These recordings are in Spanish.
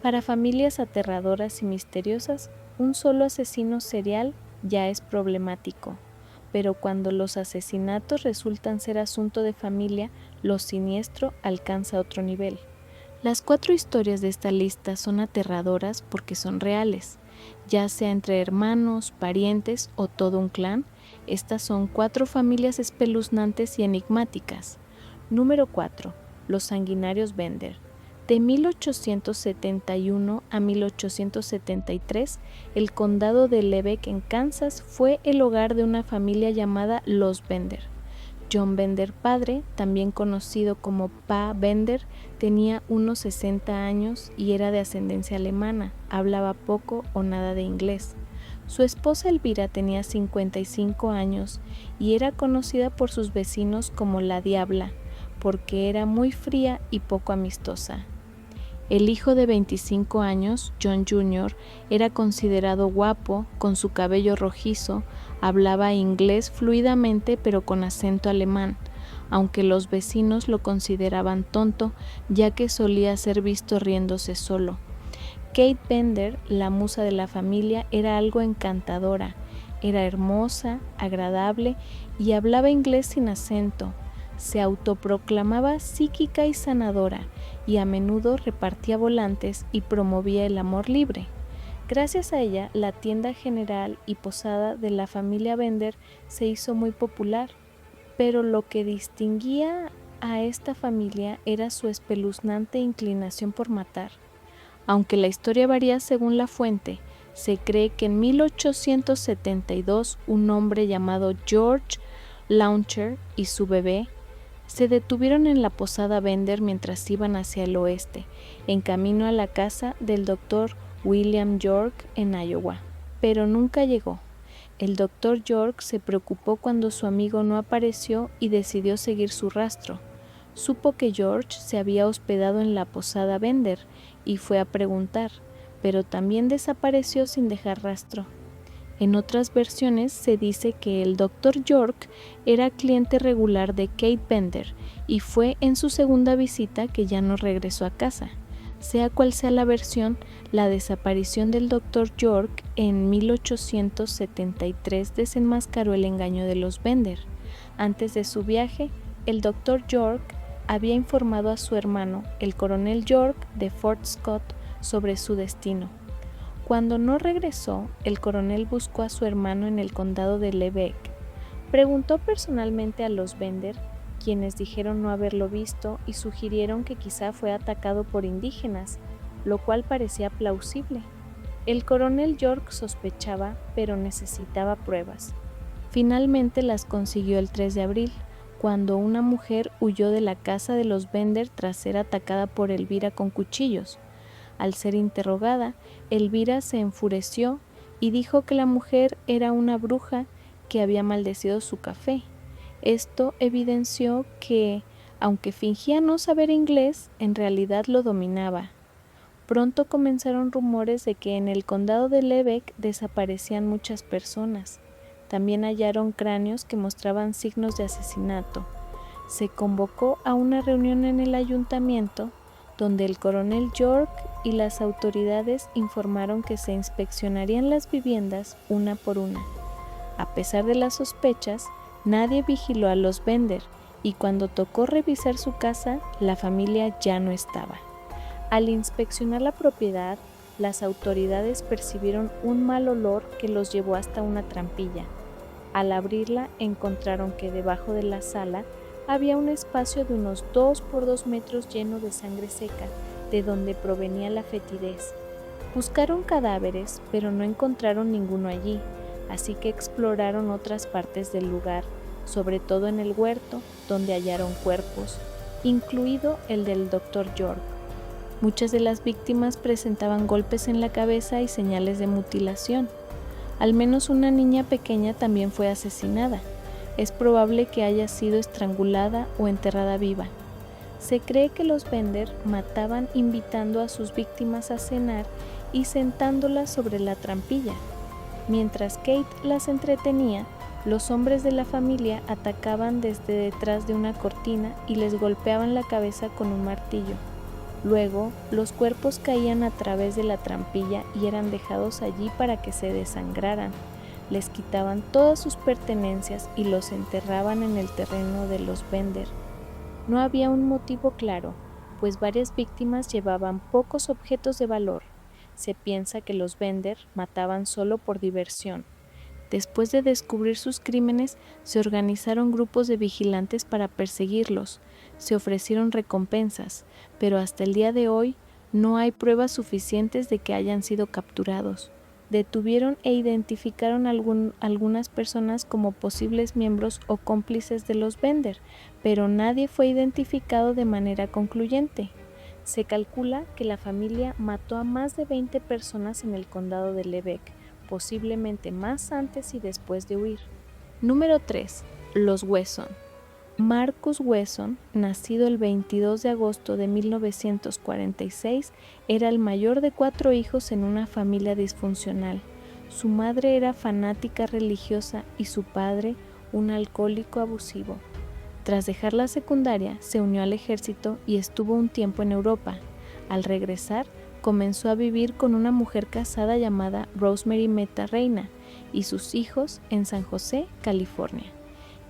Para familias aterradoras y misteriosas, un solo asesino serial ya es problemático, pero cuando los asesinatos resultan ser asunto de familia, lo siniestro alcanza otro nivel. Las 4 historias de esta lista son aterradoras porque son reales, ya sea entre hermanos, parientes o todo un clan. Estas son 4 familias espeluznantes y enigmáticas. Número 4. Los sanguinarios Bender. De 1871 a 1873, el condado de Lebec en Kansas fue el hogar de una familia llamada los Bender. John Bender padre, también conocido como Pa Bender, tenía unos 60 años y era de ascendencia alemana, hablaba poco o nada de inglés. Su esposa Elvira tenía 55 años y era conocida por sus vecinos como la Diabla, porque era muy fría y poco amistosa. El hijo de 25 años, John Jr., era considerado guapo, con su cabello rojizo, hablaba inglés fluidamente pero con acento alemán, aunque los vecinos lo consideraban tonto, ya que solía ser visto riéndose solo. Kate Bender, la musa de la familia, era algo encantadora, era hermosa, agradable y hablaba inglés sin acento. Se autoproclamaba psíquica y sanadora, y a menudo repartía volantes y promovía el amor libre. Gracias a ella, la tienda general y posada de la familia Bender se hizo muy popular, pero lo que distinguía a esta familia era su espeluznante inclinación por matar. Aunque la historia varía según la fuente, se cree que en 1872 un hombre llamado George Launcher y su bebé se detuvieron en la posada Bender mientras iban hacia el oeste, en camino a la casa del Dr. William York en Iowa, pero nunca llegó. El Dr. York se preocupó cuando su amigo no apareció y decidió seguir su rastro. Supo que George se había hospedado en la posada Bender y fue a preguntar, pero también desapareció sin dejar rastro. En otras versiones se dice que el Dr. York era cliente regular de Kate Bender y fue en su segunda visita que ya no regresó a casa. Sea cual sea la versión, la desaparición del Dr. York en 1873 desenmascaró el engaño de los Bender. Antes de su viaje, el Dr. York había informado a su hermano, el coronel York de Fort Scott, sobre su destino. Cuando no regresó, el coronel buscó a su hermano en el condado de Lebec. Preguntó personalmente a los Bender, quienes dijeron no haberlo visto y sugirieron que quizá fue atacado por indígenas, lo cual parecía plausible. El coronel York sospechaba, pero necesitaba pruebas. Finalmente las consiguió el 3 de abril, cuando una mujer huyó de la casa de los Bender tras ser atacada por Elvira con cuchillos. Al ser interrogada, Elvira se enfureció y dijo que la mujer era una bruja que había maldecido su café. Esto evidenció que, aunque fingía no saber inglés, en realidad lo dominaba. Pronto comenzaron rumores de que en el condado de Lebec desaparecían muchas personas. También hallaron cráneos que mostraban signos de asesinato. Se convocó a una reunión en el ayuntamiento, donde el coronel York y las autoridades informaron que se inspeccionarían las viviendas una por una. A pesar de las sospechas, nadie vigiló a los Bender, y cuando tocó revisar su casa, la familia ya no estaba. Al inspeccionar la propiedad, las autoridades percibieron un mal olor que los llevó hasta una trampilla. Al abrirla, encontraron que debajo de la sala había un espacio de unos 2 por 2 metros lleno de sangre seca, de donde provenía la fetidez. Buscaron cadáveres, pero no encontraron ninguno allí, así que exploraron otras partes del lugar, sobre todo en el huerto, donde hallaron cuerpos, incluido el del Dr. York. Muchas de las víctimas presentaban golpes en la cabeza y señales de mutilación. Al menos una niña pequeña también fue asesinada. Es probable que haya sido estrangulada o enterrada viva. Se cree que los Bender mataban invitando a sus víctimas a cenar y sentándolas sobre la trampilla. Mientras Kate las entretenía, los hombres de la familia atacaban desde detrás de una cortina y les golpeaban la cabeza con un martillo. Luego, los cuerpos caían a través de la trampilla y eran dejados allí para que se desangraran. Les quitaban todas sus pertenencias y los enterraban en el terreno de los Bender. No había un motivo claro, pues varias víctimas llevaban pocos objetos de valor. Se piensa que los Bender mataban solo por diversión. Después de descubrir sus crímenes, se organizaron grupos de vigilantes para perseguirlos. Se ofrecieron recompensas, pero hasta el día de hoy no hay pruebas suficientes de que hayan sido capturados. Detuvieron e identificaron algunas personas como posibles miembros o cómplices de los Bender, pero nadie fue identificado de manera concluyente. Se calcula que la familia mató a más de 20 personas en el condado de Lebec, posiblemente más antes y después de huir. Número 3. Los Wesson. Marcus Wesson, nacido el 22 de agosto de 1946, era el mayor de 4 hijos en una familia disfuncional. Su madre era fanática religiosa y su padre un alcohólico abusivo. Tras dejar la secundaria, se unió al ejército y estuvo un tiempo en Europa. Al regresar, comenzó a vivir con una mujer casada llamada Rosemary Meta Reina y sus hijos en San José, California.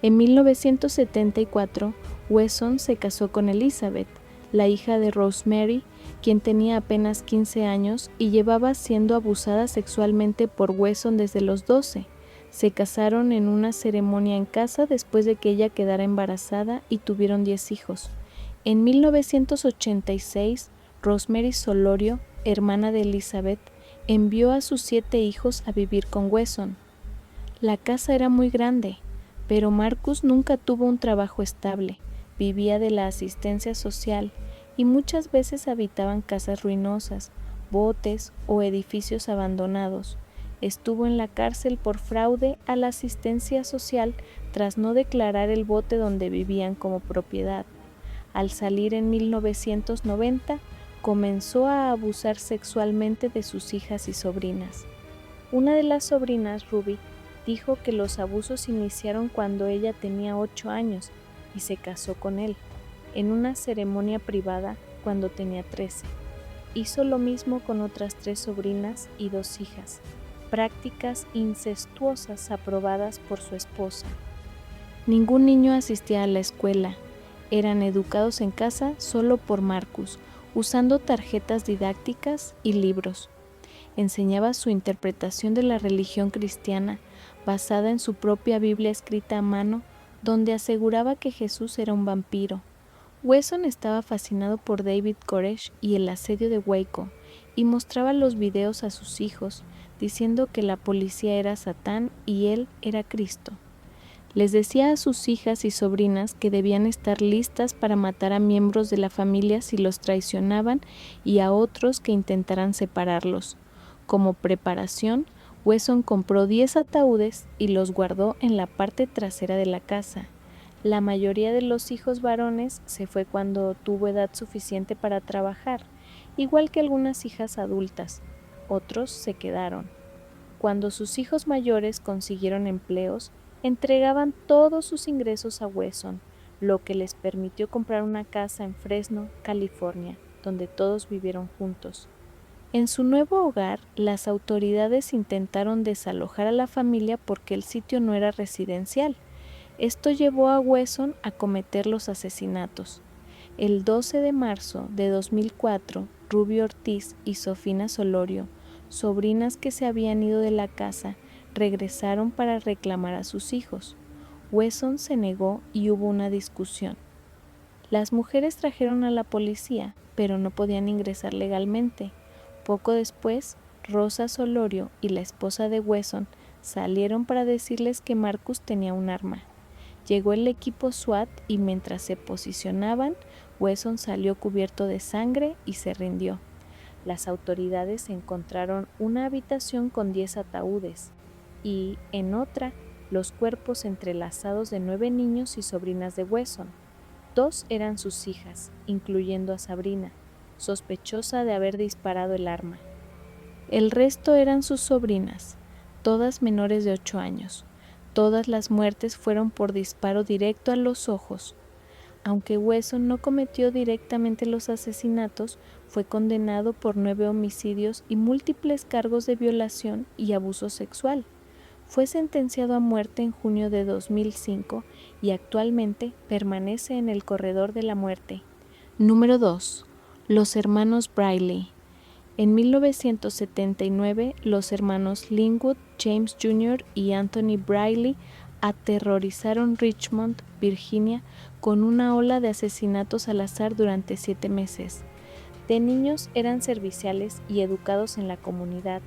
En 1974, Wesson se casó con Elizabeth, la hija de Rosemary, quien tenía apenas 15 años y llevaba siendo abusada sexualmente por Wesson desde los 12. Se casaron en una ceremonia en casa después de que ella quedara embarazada y tuvieron 10 hijos. En 1986, Rosemary Solorio, hermana de Elizabeth, envió a sus 7 hijos a vivir con Wesson. La casa era muy grande, pero Marcus nunca tuvo un trabajo estable, vivía de la asistencia social y muchas veces habitaban casas ruinosas, botes o edificios abandonados. Estuvo en la cárcel por fraude a la asistencia social tras no declarar el bote donde vivían como propiedad. Al salir en 1990, comenzó a abusar sexualmente de sus hijas y sobrinas. Una de las sobrinas, Ruby, dijo que los abusos iniciaron cuando ella tenía 8 años y se casó con él, en una ceremonia privada cuando tenía 13. Hizo lo mismo con otras 3 sobrinas y 2 hijas, prácticas incestuosas aprobadas por su esposa. Ningún niño asistía a la escuela, eran educados en casa solo por Marcus, usando tarjetas didácticas y libros. Enseñaba su interpretación de la religión cristiana, basada en su propia Biblia escrita a mano, donde aseguraba que Jesús era un vampiro. Wesson estaba fascinado por David Koresh y el asedio de Waco, y mostraba los videos a sus hijos, diciendo que la policía era Satán y él era Cristo. Les decía a sus hijas y sobrinas que debían estar listas para matar a miembros de la familia si los traicionaban y a otros que intentaran separarlos. Como preparación, Wesson compró 10 ataúdes y los guardó en la parte trasera de la casa. La mayoría de los hijos varones se fue cuando tuvo edad suficiente para trabajar, igual que algunas hijas adultas. Otros se quedaron. Cuando sus hijos mayores consiguieron empleos, entregaban todos sus ingresos a Wesson, lo que les permitió comprar una casa en Fresno, California, donde todos vivieron juntos. En su nuevo hogar, las autoridades intentaron desalojar a la familia porque el sitio no era residencial. Esto llevó a Wesson a cometer los asesinatos. El 12 de marzo de 2004, Ruby Ortiz y Sofina Solorio, sobrinas que se habían ido de la casa, regresaron para reclamar a sus hijos. Wesson se negó y hubo una discusión. Las mujeres trajeron a la policía, pero no podían ingresar legalmente. Poco después, Rosa Solorio y la esposa de Wesson salieron para decirles que Marcus tenía un arma. Llegó el equipo SWAT y mientras se posicionaban, Wesson salió cubierto de sangre y se rindió. Las autoridades encontraron una habitación con 10 ataúdes y, en otra, los cuerpos entrelazados de 9 niños y sobrinas de Wesson. 2 eran sus hijas, incluyendo a Sabrina, sospechosa de haber disparado el arma. El resto eran sus sobrinas, todas menores de 8 años. Todas las muertes fueron por disparo directo a los ojos. Aunque Wesson no cometió directamente los asesinatos, fue condenado por 9 homicidios y múltiples cargos de violación y abuso sexual. Fue sentenciado a muerte en junio de 2005 y actualmente permanece en el corredor de la muerte. Número 2. Los hermanos Briley. En 1979, los hermanos Linwood, James Jr. y Anthony Briley aterrorizaron Richmond, Virginia, con una ola de asesinatos al azar durante 7 meses. De niños eran serviciales y educados en la comunidad,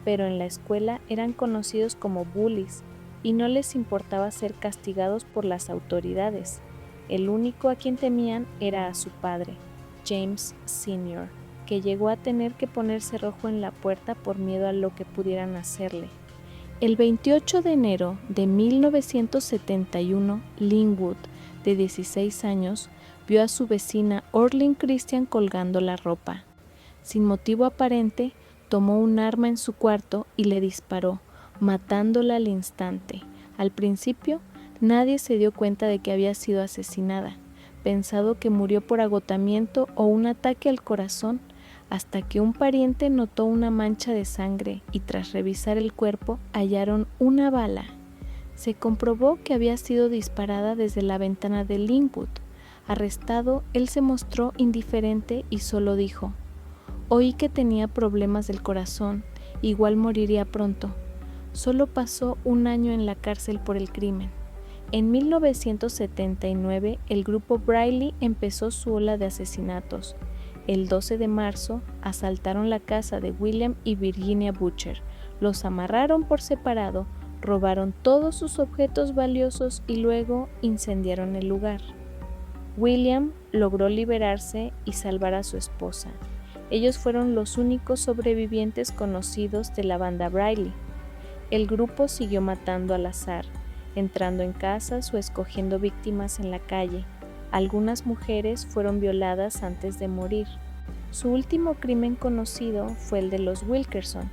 pero en la escuela eran conocidos como bullies y no les importaba ser castigados por las autoridades. El único a quien temían era a su padre, James Sr., que llegó a tener que ponerse rojo en la puerta por miedo a lo que pudieran hacerle. El 28 de enero de 1971, Linwood, de 16 años, vio a su vecina Orlin Christian colgando la ropa. Sin motivo aparente, tomó un arma en su cuarto y le disparó, matándola al instante. Al principio, nadie se dio cuenta de que había sido asesinada, pensado que murió por agotamiento o un ataque al corazón, hasta que un pariente notó una mancha de sangre y tras revisar el cuerpo hallaron una bala. Se comprobó que había sido disparada desde la ventana de Linwood. Arrestado, él se mostró indiferente y solo dijo: «Oí que tenía problemas del corazón, igual moriría pronto». Solo pasó un año en la cárcel por el crimen. En 1979, el grupo Briley empezó su ola de asesinatos. El 12 de marzo, asaltaron la casa de William y Virginia Butcher, los amarraron por separado, robaron todos sus objetos valiosos y luego incendiaron el lugar. William logró liberarse y salvar a su esposa. Ellos fueron los únicos sobrevivientes conocidos de la banda Briley. El grupo siguió matando al azar, entrando en casas o escogiendo víctimas en la calle. Algunas mujeres fueron violadas antes de morir. Su último crimen conocido fue el de los Wilkerson,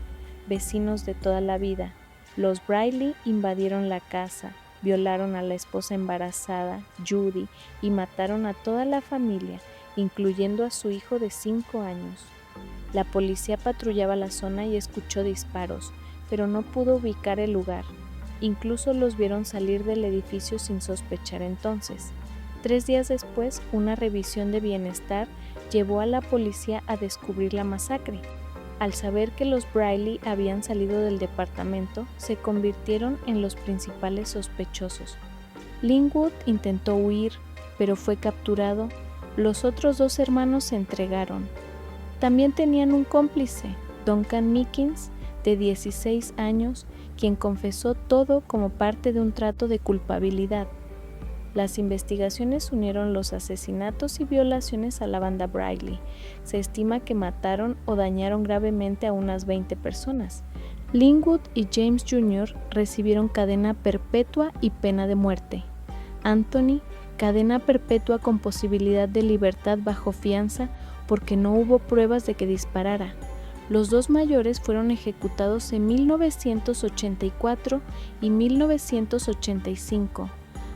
vecinos de toda la vida. Los Briley invadieron la casa, violaron a la esposa embarazada, Judy, y mataron a toda la familia, incluyendo a su hijo de 5 años. La policía patrullaba la zona y escuchó disparos, pero no pudo ubicar el lugar. Incluso los vieron salir del edificio sin sospechar entonces. 3 días después, una revisión de bienestar llevó a la policía a descubrir la masacre. Al saber que los Briley habían salido del departamento, se convirtieron en los principales sospechosos. Linwood intentó huir, pero fue capturado. Los otros 2 hermanos se entregaron. También tenían un cómplice, Duncan Meekins, de 16 años, quien confesó todo como parte de un trato de culpabilidad. Las investigaciones unieron los asesinatos y violaciones a la banda Briley. Se estima que mataron o dañaron gravemente a unas 20 personas. Linwood y James Jr. recibieron cadena perpetua y pena de muerte. Anthony, cadena perpetua con posibilidad de libertad bajo fianza porque no hubo pruebas de que disparara. Los 2 mayores fueron ejecutados en 1984 y 1985.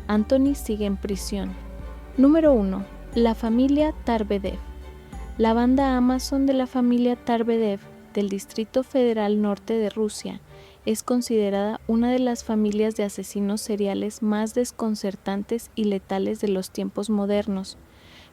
Anthony sigue en prisión. Número 1. La familia Tarbedev. La banda Amazon de la familia Tarbedev del Distrito Federal Norte de Rusia es considerada una de las familias de asesinos seriales más desconcertantes y letales de los tiempos modernos.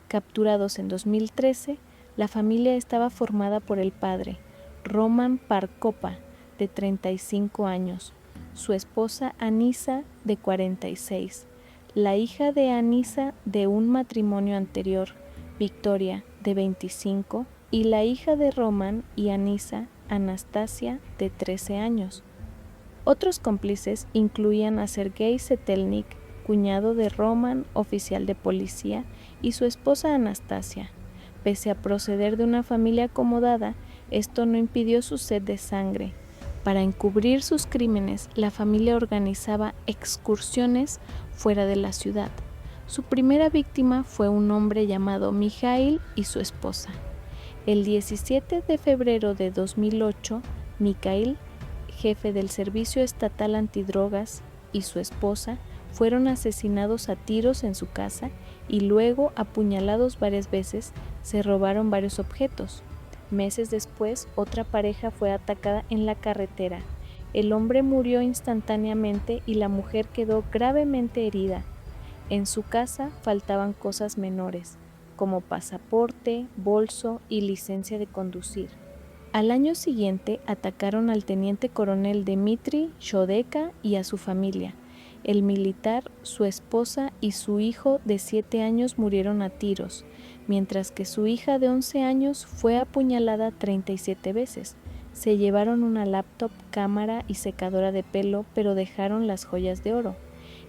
Capturados en 2013, la familia estaba formada por el padre, Roman Parkopa, de 35 años, su esposa Anisa, de 46, la hija de Anisa de un matrimonio anterior, Victoria, de 25, y la hija de Roman y Anisa, Anastasia, de 13 años. Otros cómplices incluían a Sergei Setelnik, cuñado de Roman, oficial de policía, y su esposa Anastasia. Pese a proceder de una familia acomodada, esto no impidió su sed de sangre. Para encubrir sus crímenes, la familia organizaba excursiones fuera de la ciudad. Su primera víctima fue un hombre llamado Mikhail y su esposa. El 17 de febrero de 2008, Mikhail, jefe del Servicio Estatal Antidrogas, y su esposa fueron asesinados a tiros en su casa y luego, apuñalados varias veces, se robaron varios objetos. Meses después, otra pareja fue atacada en la carretera. El hombre murió instantáneamente y la mujer quedó gravemente herida. En su casa faltaban cosas menores, como pasaporte, bolso y licencia de conducir. Al año siguiente atacaron al teniente coronel Dmitry Shodeka y a su familia. El militar, su esposa y su hijo de 7 años murieron a tiros, mientras que su hija de 11 años fue apuñalada 37 veces. Se llevaron una laptop, cámara y secadora de pelo, pero dejaron las joyas de oro.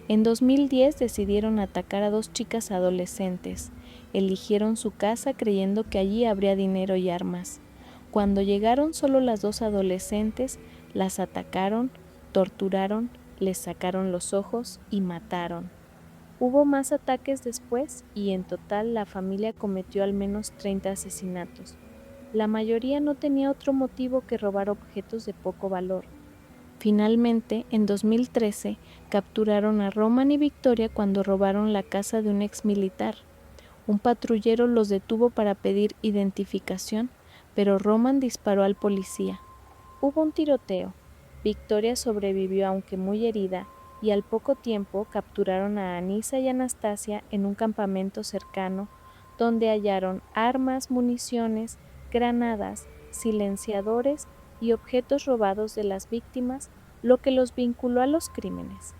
En 2010 decidieron atacar a 2 chicas adolescentes. Eligieron su casa creyendo que allí habría dinero y armas. Cuando llegaron solo las 2 adolescentes, las atacaron, torturaron, les sacaron los ojos y mataron. Hubo más ataques después y en total la familia cometió al menos 30 asesinatos. La mayoría no tenía otro motivo que robar objetos de poco valor. Finalmente, en 2013, capturaron a Roman y Victoria cuando robaron la casa de un exmilitar. Un patrullero los detuvo para pedir identificación, pero Roman disparó al policía. Hubo un tiroteo. Victoria sobrevivió aunque muy herida, y al poco tiempo capturaron a Anissa y Anastasia en un campamento cercano, donde hallaron armas, municiones, granadas, silenciadores y objetos robados de las víctimas, lo que los vinculó a los crímenes.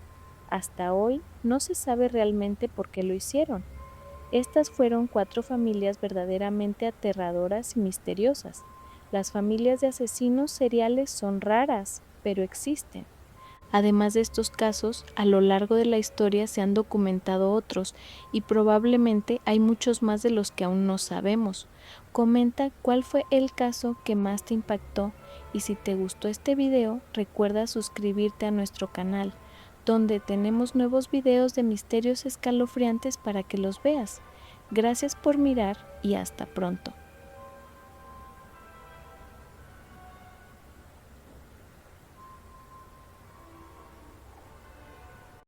Hasta hoy no se sabe realmente por qué lo hicieron. Estas fueron 4 familias verdaderamente aterradoras y misteriosas. Las familias de asesinos seriales son raras, pero existen. Además de estos casos, a lo largo de la historia se han documentado otros y probablemente hay muchos más de los que aún no sabemos. Comenta cuál fue el caso que más te impactó y si te gustó este video, recuerda suscribirte a nuestro canal, donde tenemos nuevos videos de misterios escalofriantes para que los veas. Gracias por mirar y hasta pronto.